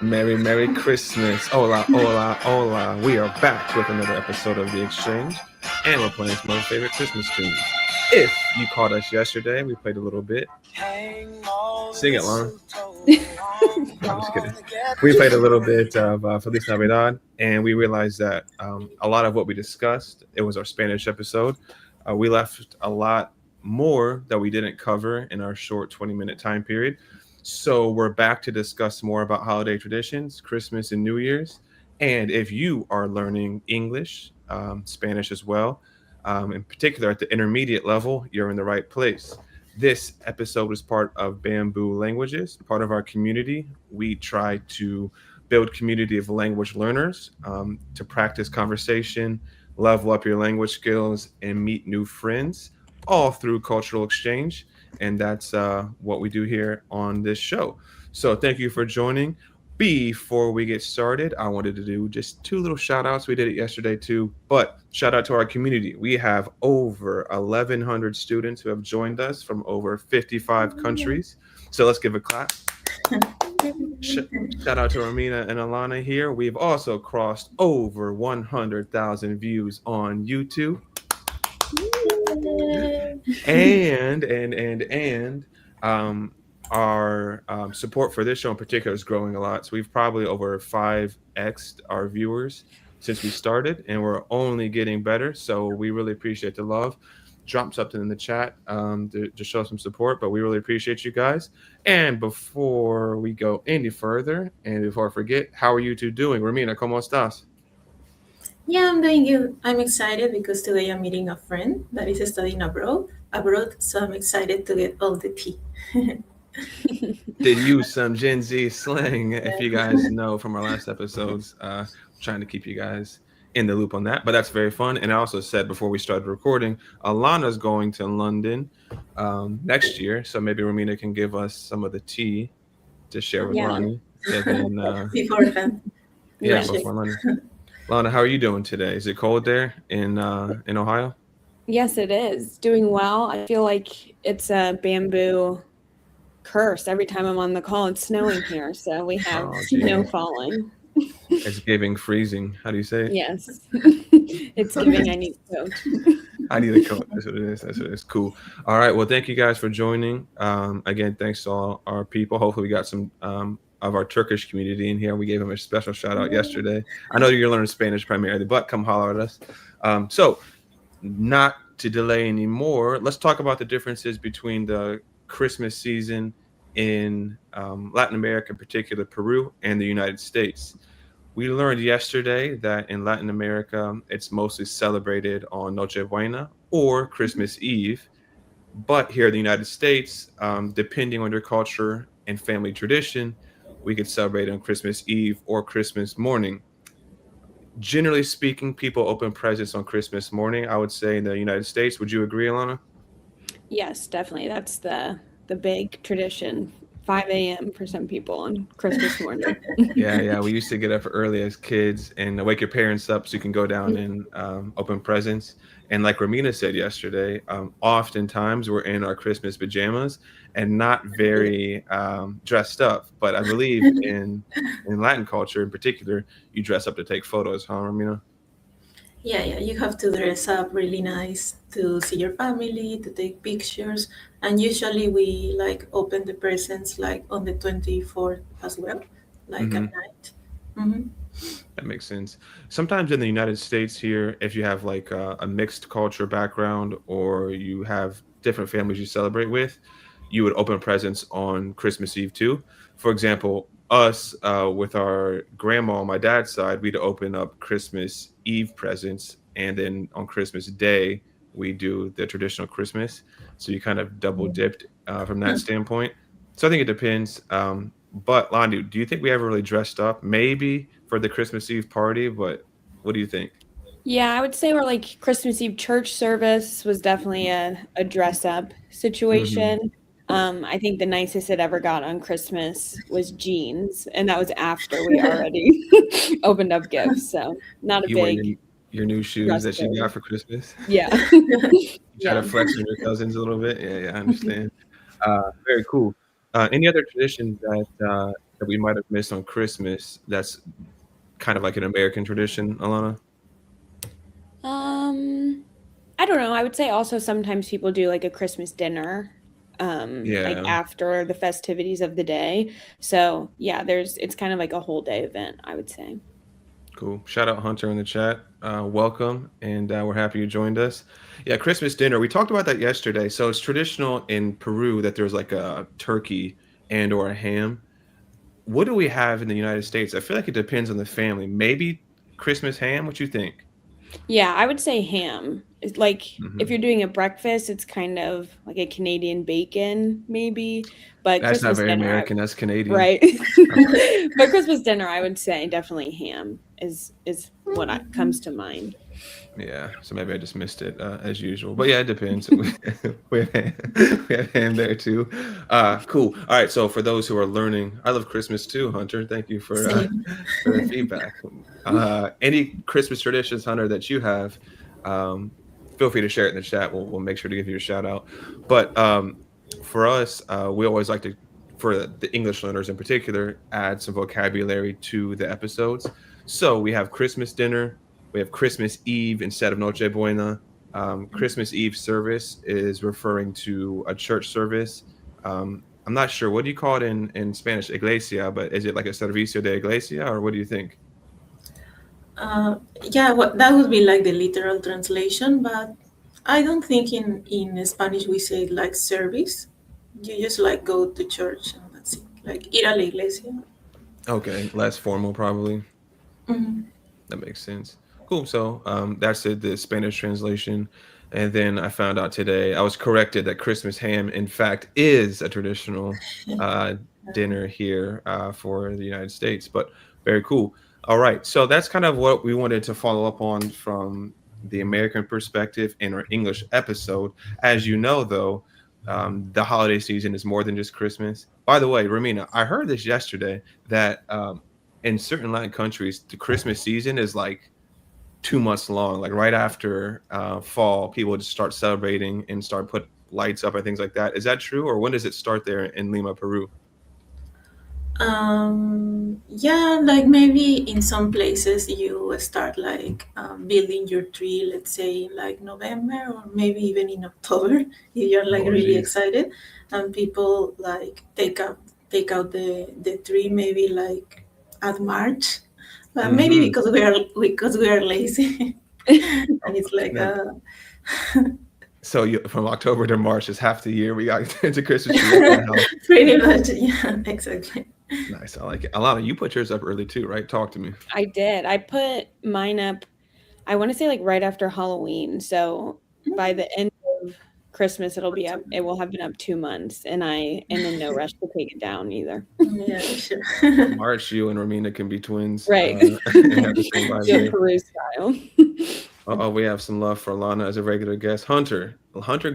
Merry Christmas. Hola, hola, hola. We are back with another episode of The Exchange, and we're playing some of our favorite Christmas tunes. If you caught us yesterday, we played a little bit. Sing it, Lana. No, I'm just kidding. We played a little bit of Feliz Navidad, and we realized that a lot of what we discussed, it was our Spanish episode. We left a lot more that we didn't cover in our short 20-minute time period. So we're back to discuss more about holiday traditions, Christmas and New Year's. And if you are learning English, Spanish as well, in particular at the intermediate level, you're in the right place. This episode is part of Bammbuu Languages, part of our community. We try to build community of language learners to practice conversation, level up your language skills, and meet new friends, all through cultural exchange. And that's what we do here on this show. So thank you for joining. Before we get started, I wanted to do just two little shout outs. We did it yesterday too, but shout out to our community. We have over 1,100 students who have joined us from over 55 countries. So let's give a clap. Shout out to Ramina and Alana here. We've also crossed over 100,000 views on YouTube. And our support for this show in particular is growing a lot. So we've probably over 5x'd our viewers since we started, and we're only getting better. So we really appreciate the love. Drop something in the chat to show some support, but we really appreciate you guys. And before we go any further, and before I forget, how are you two doing? Romina, ¿cómo estás? Yeah, I'm doing good. I'm excited because today I'm meeting a friend that is studying abroad, so I'm excited to get all the tea. Did use some Gen Z slang, if you guys know from our last episodes. Trying to keep you guys in the loop on that, but that's very fun. And I also said before we started recording, Alana's going to London next year, so maybe Romina can give us some of the tea to share with Lonnie. Beforehand. Yeah, before London. Lana, how are you doing today? Is it cold there in Ohio? Yes, it is. Doing well. I feel like it's a Bammbuu curse. Every time I'm on the call, it's snowing here, so we have snow falling. It's giving freezing. How do you say it? Yes. It's giving I need a coat. I need a coat. That's what it is. That's what it is. Cool. All right. Well, thank you guys for joining. Again, thanks to all our people. Hopefully we got some of our Turkish community in here. We gave them a special shout out yesterday. I know you're learning Spanish primarily, but come holler at us. So not to delay anymore, let's talk about the differences between the Christmas season in Latin America, in particular Peru, and the United States. We learned yesterday that in Latin America, it's mostly celebrated on Noche Buena or Christmas Eve. But here in the United States, depending on your culture and family tradition, we could celebrate on Christmas Eve or Christmas morning. Generally speaking, people open presents on Christmas morning, I would say, in the United States. Would you agree, Alana? Yes, definitely. That's the big tradition. 5 a.m. for some people on Christmas morning. Yeah. We used to get up early as kids and wake your parents up so you can go down and open presents. And like Romina said yesterday, oftentimes we're in our Christmas pajamas and not very dressed up. But I believe in Latin culture in particular, you dress up to take photos, huh, Romina? Yeah, you have to dress up really nice to see your family, to take pictures. And usually we open the presents on the 24th as well, at night. Mm-hmm. That makes sense. Sometimes in the United States here, if you have a mixed culture background or you have different families you celebrate with, you would open presents on Christmas Eve too. For example, us with our grandma on my dad's side, we'd open up Christmas Eve presents, and then on Christmas Day we do the traditional Christmas. So you kind of double dipped from that standpoint. So I think it depends. But Landu, do you think we ever really dressed up? Maybe for the Christmas Eve party, but what do you think? Yeah, I would say we're Christmas Eve church service was definitely a dress up situation. I think the nicest it ever got on Christmas was jeans, and that was after we already opened up gifts. So not a big. Your new shoes that you got for Christmas. Yeah. You try to flex on your cousins a little bit. Yeah, I understand. Very cool. Any other traditions that that we might have missed on Christmas that's kind of like an American tradition, Alana? Um, I don't know. I would say also sometimes people do like a Christmas dinner, like Yeah, after the festivities of the day. So yeah, it's kind of like a whole day event, I would say. cool. Shout out Hunter in the chat. Welcome, and we're happy you joined us. Yeah, Christmas dinner. We talked about that yesterday. So it's traditional in Peru that there's like a turkey and or a ham. What do we have in the United States? I feel like it depends on the family. Maybe Christmas ham. What you think? Yeah, I would say ham. It's like if Hmm. you're doing a breakfast, it's kind of like a Canadian bacon, maybe. But That's not Christmas very dinner, American. That's Canadian. right? But Christmas dinner, I would say definitely ham is what comes to mind. Yeah, so maybe I just missed it as usual. But yeah, it depends. We have we have ham there too. Cool. All right. So for those who are learning, I love Christmas too, Hunter. Thank you Same. for the feedback. Any Christmas traditions, Hunter, that you have, um, feel free to share it in the chat. We'll make sure to give you a shout out. But for us, we always like to, for the English learners in particular, add some vocabulary to the episodes. So we have Christmas dinner. We have Christmas Eve instead of Noche Buena. Christmas Eve service is referring to a church service. I'm not sure. What do you call it in Spanish? Iglesia, but is it like a servicio de iglesia, or what do you think? Yeah, that would be like the literal translation, but I don't think in Spanish we say like service. You just like go to church and that's it. Like ir a la iglesia. Okay, less formal, probably. Mhm. That makes sense. Cool. So that's it, the Spanish translation. And then I found out today, I was corrected that Christmas ham, in fact, is a traditional uh, dinner here for the United States. But very cool. All right. So that's kind of what we wanted to follow up on from the American perspective in our English episode. As you know, though, the holiday season is more than just Christmas. By the way, Ramina, I heard this yesterday that in certain Latin countries, the Christmas season is like 2 months long. Like right after fall, people just start celebrating and start put lights up and things like that. Is that true, or when does it start there in Lima, Peru? Yeah, like maybe in some places you start like building your tree, let's say in like November or maybe even in October, if you're like Oh, really geez. excited, and people like take out the tree maybe like at March, but maybe Hmm. because we are lazy, and it's like So from October to March is half the year. We got into Christmas tree up in the house. pretty much, yeah, exactly. Nice. I like it. Alana, you put yours up early too, right? Talk to me. I did. I put mine up, I want to say like right after Halloween. So by the end of Christmas, it'll be up. It will have been up 2 months, and I am in no rush to take it down either. Yeah, sure. March, you and Romina can be twins Right. and have the same Do birthday. it Peru style. Oh, we have some love for Alana as a regular guest. Hunter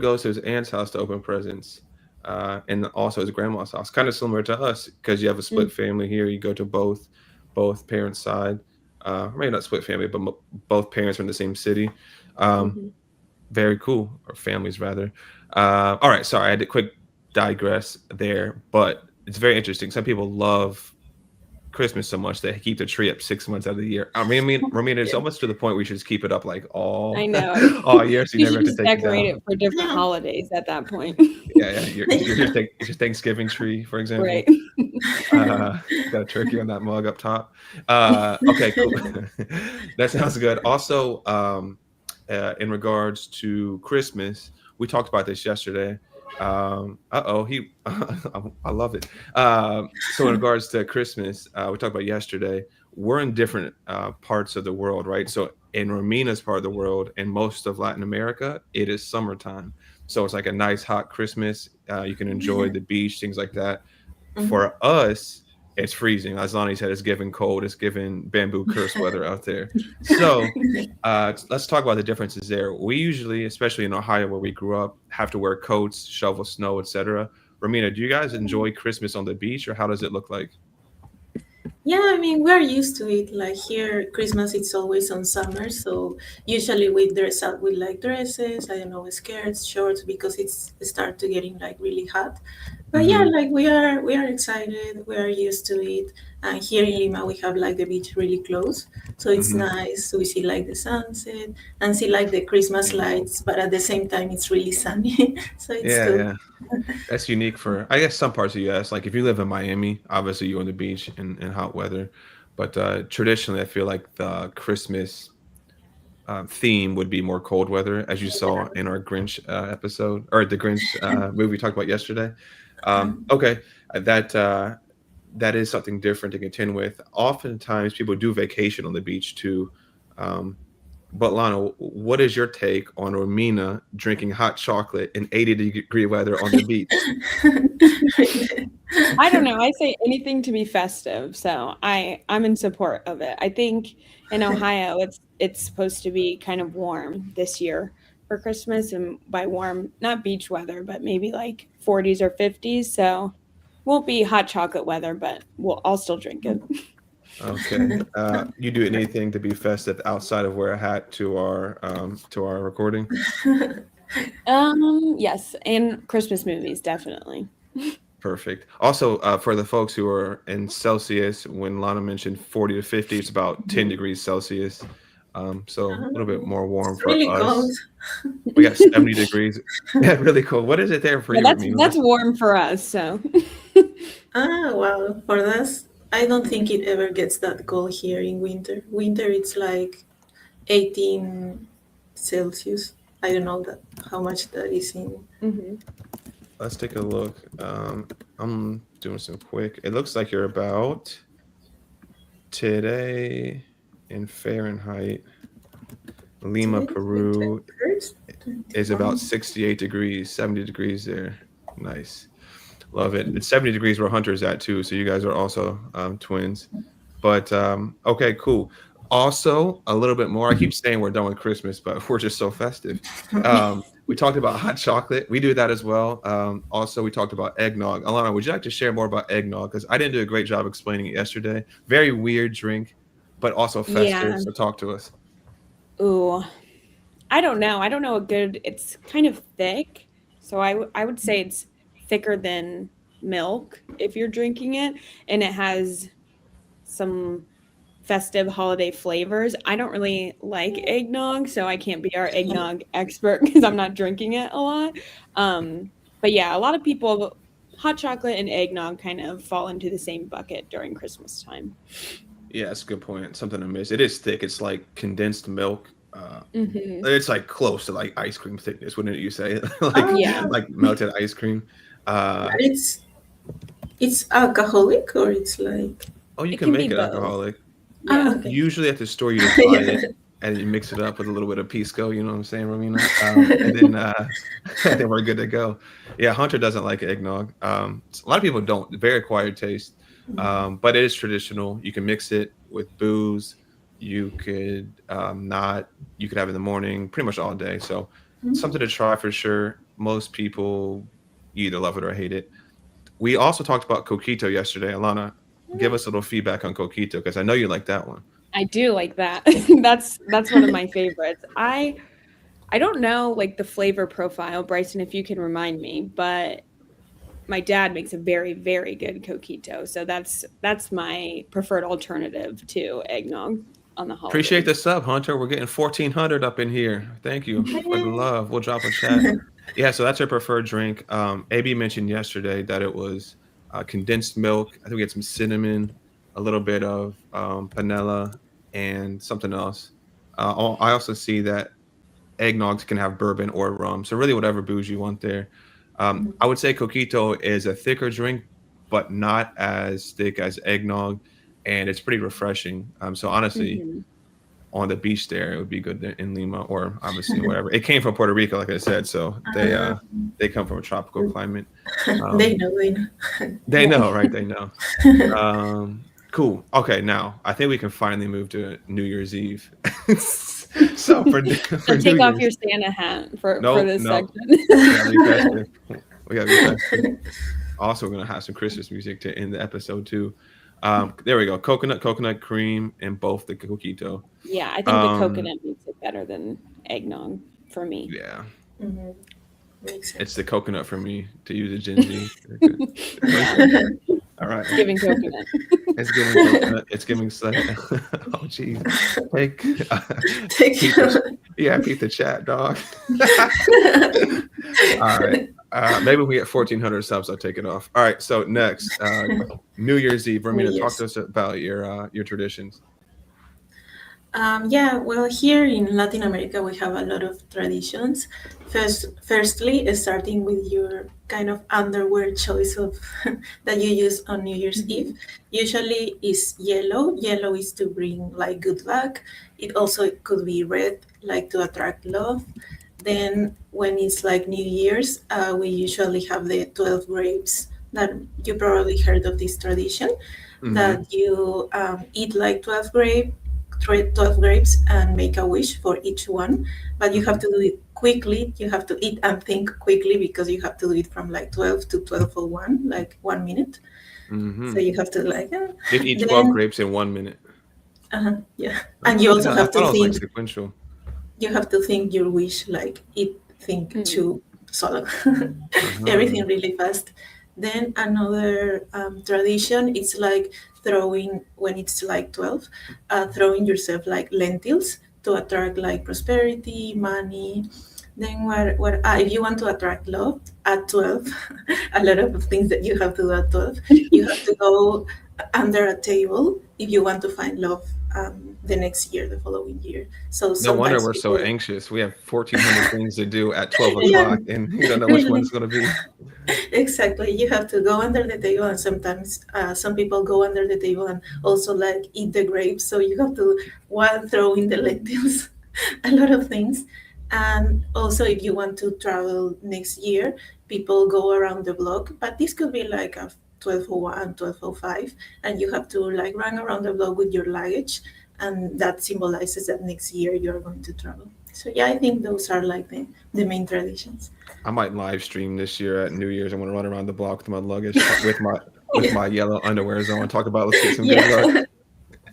goes to his aunt's house to open presents, and also his grandma's house. Kind of similar to us because you have a split family here. You go to both parents' side. Maybe not split family, but both parents are in the same city. Um, Mhm. Very cool, or families rather. All right, sorry, I had to quick digress there, but it's very interesting. Some people love Christmas so much they keep the tree up 6 months out of the year. I mean, it's Yeah. almost to the point where you should just keep it up like I all know. all year, so you You never should have to just take it decorate down. it for different holidays at that point. Yeah, your Thanksgiving tree, for example. Right. Got a turkey on that mug up top. Okay, cool. That sounds good. Also, in regards to Christmas, we talked about this yesterday. I love it. So in regards to Christmas, we talked about yesterday. We're in different parts of the world, right? So in Romina's part of the world and most of Latin America, it is summertime. So it's like a nice hot Christmas. You can enjoy the beach, things like that. Mhm. For us, it's freezing. As Lonnie said, it's giving cold. It's giving Bammbuu curse weather out there. So let's talk about the differences there. We usually, especially in Ohio where we grew up, have to wear coats, shovel snow, etc. Romina, do you guys enjoy Christmas on the beach, or how does it look like? Yeah, I mean, we're used to it. Like here, Christmas it's always on summer, so usually we dress up with like dresses, I don't know, skirts, shorts, because it start to getting like really hot. But yeah, like we are excited. We are used to it. And here in Lima, we have like the beach really close, so it's nice. We see like the sunset and see like the Christmas lights, but at the same time, it's really sunny, so it's Yeah, good. yeah. That's unique for, I guess, some parts of the US. Like if you live in Miami, obviously you're on the beach in hot weather. But traditionally, I feel like the Christmas theme would be more cold weather, as you saw in our Grinch episode, or the Grinch movie we talked about yesterday. Okay, that that is something different to contend with. Oftentimes, people do vacation on the beach too. Um, but Lana, what is your take on Romina drinking hot chocolate in 80-degree weather on the beach? I don't know. I say anything to be festive, so I'm in support of it. I think in Ohio it's supposed to be kind of warm this year for Christmas, and by warm, not beach weather, but maybe like 40s or 50s. So won't be hot chocolate weather, but I'll still drink it. Okay. You do anything to be festive outside of wear a hat to our recording? Yes, and Christmas movies definitely. Perfect. Also, for the folks who are in Celsius, when Lana mentioned 40 to 50, it's about 10 degrees Celsius. So a little bit more warm It's for really cold. us. We got 70 degrees. Yeah, really cold. What is it there for Yeah, you, Romina? that's warm for us. So Well, for us, I don't think it ever gets that cold here in winter. Winter, it's like 18 Celsius. I don't know that how much that is in. Mhm. Let's take a look. I'm doing some quick. It looks like you're about today in Fahrenheit. Lima, Today is the Peru 21st, is about 21. 68 degrees, 70 degrees there. Nice. Love it. It's 70 degrees where Hunter's at too. So you guys are also twins. But okay, cool. Also, a little bit more. I keep saying we're done with Christmas, but we're just so festive. We talked about hot chocolate. We do that as well. Also, we talked about eggnog. Alana, would you like to share more about eggnog? Because I didn't do a great job explaining it yesterday. Very weird drink, but also festive. Yeah. So talk to us. Ooh, I don't know. I don't know a good. It's kind of thick, so I would say it's thicker than milk if you're drinking it, and it has some festive holiday flavors. I don't really like eggnog, so I can't be our eggnog expert because I'm not drinking it a lot. But yeah, a lot of people, hot chocolate and eggnog kind of fall into the same bucket during Christmas time. Yeah, that's a good point. Something to miss. It is thick. It's like condensed milk. Hmm. It's like close to like ice cream thickness, wouldn't you say? Oh, Yeah, Like melted ice cream. but Uh, it's alcoholic or it's like. oh, you it can can be make it both. alcoholic. Yeah. Okay. Usually at the store, you just buy Yeah. it and you mix it up with a little bit of pisco. You know what I'm saying, Romina? And then and then we're good to go. Yeah, Hunter doesn't like eggnog. A lot of people don't. Very acquired taste, but it is traditional. You can mix it with booze. You could not. You could have it in the morning, pretty much all day. So something to try for sure. Most people either love it or hate it. We also talked about coquito yesterday. Alana, give us a little feedback on coquito because I know you like that one. I do like that. That's one of my favorites. I don't know like the flavor profile, Bryson, if you can remind me, but my dad makes a very, very good coquito. So that's my preferred alternative to eggnog on the Appreciate holidays. the sub, Hunter. We're getting 1,400 up in here. Thank you for the love. We'll drop a chat. Yeah, so that's our preferred drink. AB mentioned yesterday that it was condensed milk. I think we had some cinnamon, a little bit of vanilla, and something else. I also see that eggnogs can have bourbon or rum. So really, whatever booze you want there. I would say coquito is a thicker drink, but not as thick as eggnog, and it's pretty refreshing. So honestly, Hmm. on the beach there, it would be good there in Lima or obviously wherever. It came from Puerto Rico, like I said, so they come from a tropical climate. They Um, know, they know. they know, right? They know. Cool. Okay, now I think we can finally move to New Year's Eve. So So for New take off Year's, your Santa hat for no, this no, segment. we gotta be festive. We gotta be festive. Also, we're gonna have some Christmas music to end the episode too. There we go. Coconut cream, and both the coquito. Yeah, I think the Um, coconut makes it better than eggnog for me. yeah. Mhm. makes It's sense. the coconut for me, to use a Genji. Yeah, All right. it's giving coconut. It's giving coconut. It's giving oh geez. Take Take peep the, yeah, peep the chat, dog. All right. Maybe we get 1,400 subs, I'll take it off. All right. So next, New Year's Eve. New Romina, talk to Year's. us about your traditions. Yeah, well, here in Latin America, we have a lot of traditions. Firstly, starting with your kind of underwear choice of that you use on New Year's Eve. Usually is yellow. Yellow is to bring like good luck. It also could be red, like to attract love. Then when it's like New Year's, we usually have the 12 grapes that you probably heard of this tradition Mm-hmm. that you eat like 12 grapes and make a wish for each one, but you have to do it quickly. You have to eat and think quickly because you have to do it from like 12 to 12:01, like 1 minute. So Mm-hmm. you have to like You can eat 12 then grapes in 1 minute. yeah, and Oh, you I also have thought to it was like think. sequential. You have to think your wish like it think to solo. Uh-huh. Everything really fast. Then another tradition is like throwing when it's like 12, throwing yourself like lentils to attract like prosperity, money. Then if you want to attract love at 12, a lot of things that you have to do at 12, you have to go under a table if you want to find love the next year, the following year. So No wonder sometimes we're so people, anxious. We have 1,400 things to do at 12 yeah, o'clock, and you don't know which one really. it's going to be. Exactly. You have to go under the table, and sometimes some people go under the table and also like eat the grapes. So you have to while throwing the lentils, a lot of things. And also, if you want to travel next year, people go around the block, but this could be like a 12:01, 12:05, and you have to like run around the block with your luggage, and that symbolizes that next year you are going to travel. So yeah, I think those are like the main traditions. I might live stream this year at New Year's. I'm going to run around the block with my luggage, with Yeah, my yellow underwears on. Talk about let's get some good luck.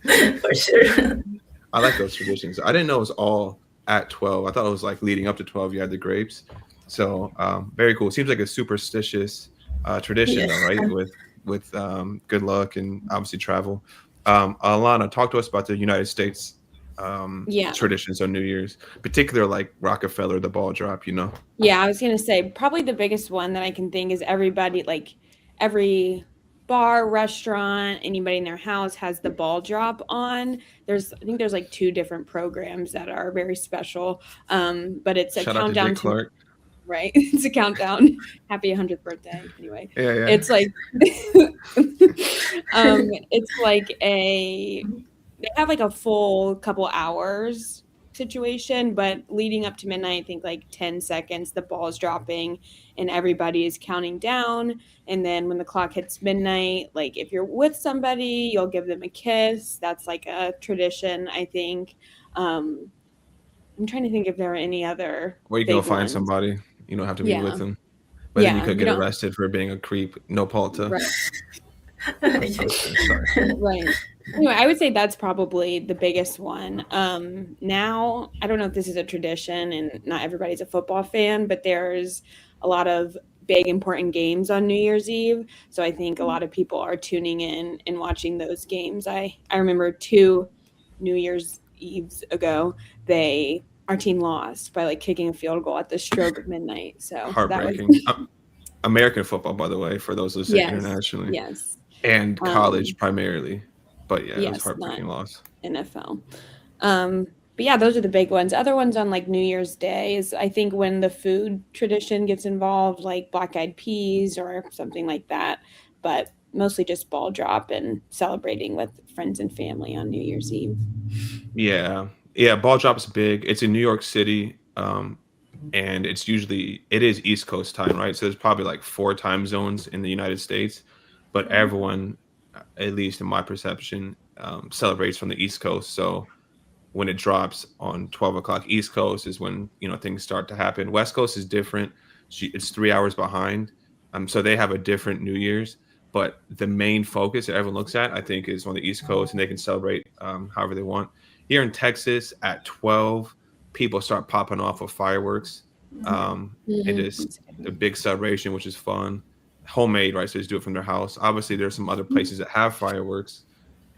yeah, for sure. I like those traditions. I didn't know it was all at 12. I thought it was like leading up to 12. You had the grapes. So very cool. Seems like a superstitious tradition though, Yes. right? With good luck and obviously travel. Alana, talk to us about the United States Yeah. traditions on New Year's, particular like Rockefeller, the ball drop. Yeah, I was gonna say probably the biggest one that I can think is everybody, like every bar, restaurant, anybody in their house has the ball drop on. I think there's like two different programs that are very special. But it's a Shout out to Jay countdown to, Clark. right? It's a countdown. Happy 100th birthday. Anyway, Yeah, yeah. it's like it's like they have like a full couple hours situation, but leading up to midnight, I think like 10 seconds, the ball is dropping and everybody is counting down. And then when the clock hits midnight, like if you're with somebody, you'll give them a kiss. That's like a tradition, I think. I'm trying to think if there are any other Where you go big find ones. somebody, you don't have to be with Yeah. them. But then you Yeah. could You get don't, arrested for being a creep. No Palta. right. Okay, sorry. Right. Anyway, I would say that's probably the biggest one. Now, I don't know if this is a tradition and not everybody's a football fan, but there's a lot of big important games on New Year's Eve. So I think a lot of people are tuning in and watching those games. I remember 2 New Year's Eves ago, our team lost by like kicking a field goal at the stroke of midnight. So that was Heartbreaking. American football, by the way, for those listening yes, internationally, yes, and college primarily. But yeah, it was yes, not heartbreaking loss. NFL. But yeah, those are the big ones. Other ones on like New Year's Day is I think when the food tradition gets involved, like black eyed peas or something like that. But mostly just ball drop and celebrating with friends and family on New Year's Eve. Yeah, yeah. Ball drop's big. It's in New York City, and it is East Coast time, right? So there's probably like 4 time zones in the United States, but everyone, at least in my perception, celebrates from the East Coast. So when it drops on 12 o'clock East Coast is when things start to happen. West Coast is different. It's 3 hours behind. So they have a different New Year's, but the main focus that everyone looks at, I think, is on the East Coast, and they can celebrate however they want. Here in Texas at 12, people start popping off with fireworks. And just a big celebration, which is fun. Homemade, right? So just do it from their house. Obviously, there's some other places that have fireworks.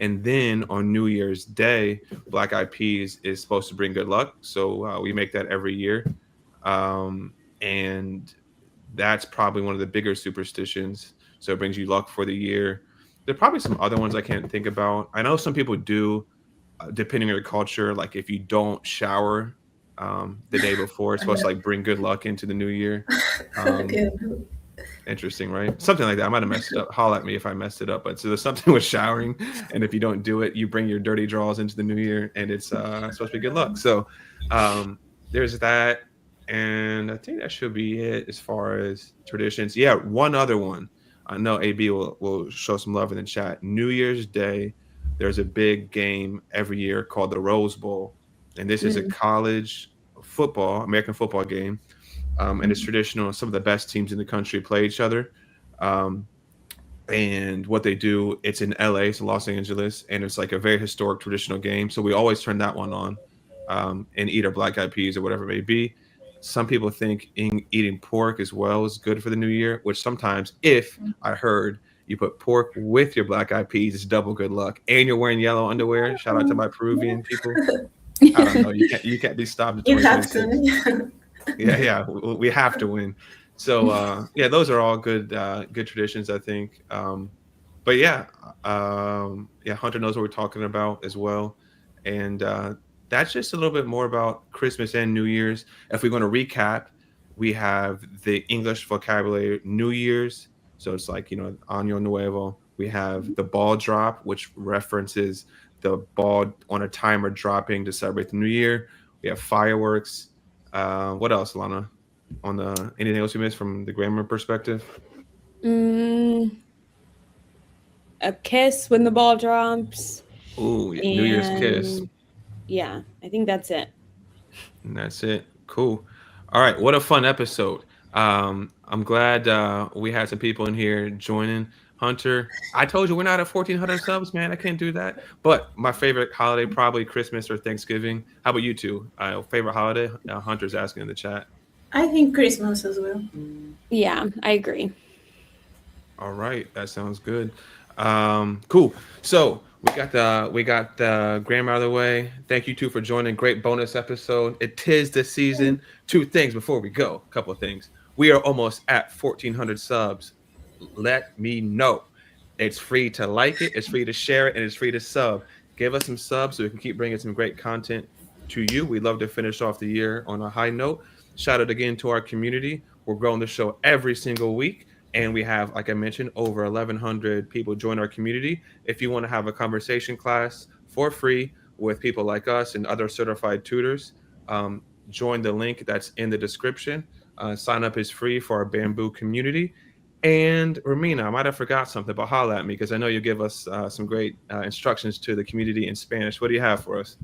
And then on New Year's Day, Black Eyed Peas is supposed to bring good luck. So we make that every year. And that's probably one of the bigger superstitions. So it brings you luck for the year. There are probably some other ones I can't think about. I know some people do, depending on your culture, like if you don't shower the day before, it's supposed to like bring good luck into the new year. Okay. Interesting, right? Something like that. I might have messed it up. Holler at me if I messed it up. But so there's something with showering, and if you don't do it, you bring your dirty drawers into the new year, and it's supposed to be good luck. So there's that, and I think that should be it as far as traditions. Yeah, one other one. I know AB will show some love in the chat. New Year's Day, there's a big game every year called the Rose Bowl, and this is a college football, American football game. And it's traditional. Some of the best teams in the country play each other. And what they do, it's in LA, so Los Angeles, and it's like a very historic traditional game. So we always turn that one on and eat our Black Eyed Peas or whatever it may be. Some people think eating pork as well is good for the new year, which sometimes, if I heard you put pork with your Black Eyed Peas, it's double good luck. And you're wearing yellow underwear. Shout out to my Peruvian people. I don't know. You can't be stopped. You have to. Yeah, we have to win. So yeah, those are all good traditions, I think. But yeah, Hunter knows what we're talking about as well, and that's just a little bit more about Christmas and New Year's. If we're going to recap, we have the English vocabulary New Year's, so it's like Año Nuevo. We have the ball drop, which references the ball on a timer dropping to celebrate the new year. We have fireworks. What else, Lana? Anything else you missed from the grammar perspective? A kiss when the ball drops. Ooh, New Year's kiss. Yeah, I think that's it. And that's it. Cool. All right, what a fun episode. I'm glad we had some people in here joining. Hunter, I told you we're not at 1,400 subs, man. I can't do that. But my favorite holiday, probably Christmas or Thanksgiving. How about you two? Favorite holiday? Hunter's asking in the chat. I think Christmas as well. Yeah, I agree. All right, that sounds good. Cool. So we got the grammar out of the way. Thank you two for joining. Great bonus episode. It is the season. Two things before we go. A couple of things. We are almost at 1,400 subs. Let me know. It's free to like it, it's free to share it, and it's free to sub. Give us some subs so we can keep bringing some great content to you. We'd love to finish off the year on a high note. Shout out again to our community. We're growing the show every single week, and we have, like I mentioned, over 1,100 people join our community. If you want to have a conversation class for free with people like us and other certified tutors, join the link that's in the description. Sign up is free for our Bammbuu community. And Romina, I might have forgot something, but holla at me because I know you give us some great instructions to the community in Spanish. What do you have for us?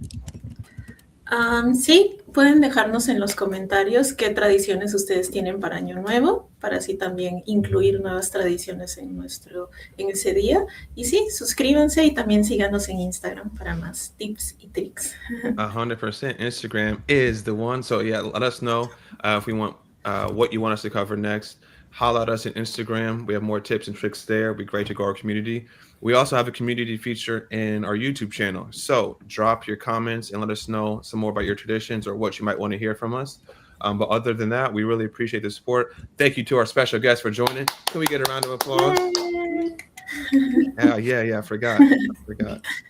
Sí, pueden dejarnos en los comentarios qué tradiciones ustedes tienen para Año Nuevo, para así también incluir nuevas tradiciones en ese día. Y sí, suscríbanse y también síganos en Instagram para más tips y tricks. 100%. Instagram is the one. So yeah, let us know if we want what you want us to cover next. Holla at us on Instagram. We have more tips and tricks there. It'd be great to grow our community. We also have a community feature in our YouTube channel. So drop your comments and let us know some more about your traditions or what you might want to hear from us. But other than that, we really appreciate the support. Thank you to our special guests for joining. Can we get a round of applause? Yeah, I forgot.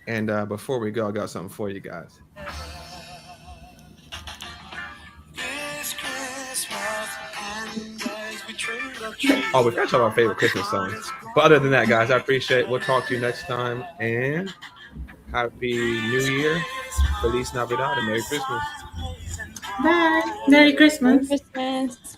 And before we go, I got something for you guys. Oh, we got to talk about favorite Christmas songs. But other than that, guys, I appreciate it. We'll talk to you next time. And Happy New Year. Feliz Navidad and Merry Christmas. Bye. Merry Christmas. Merry Christmas.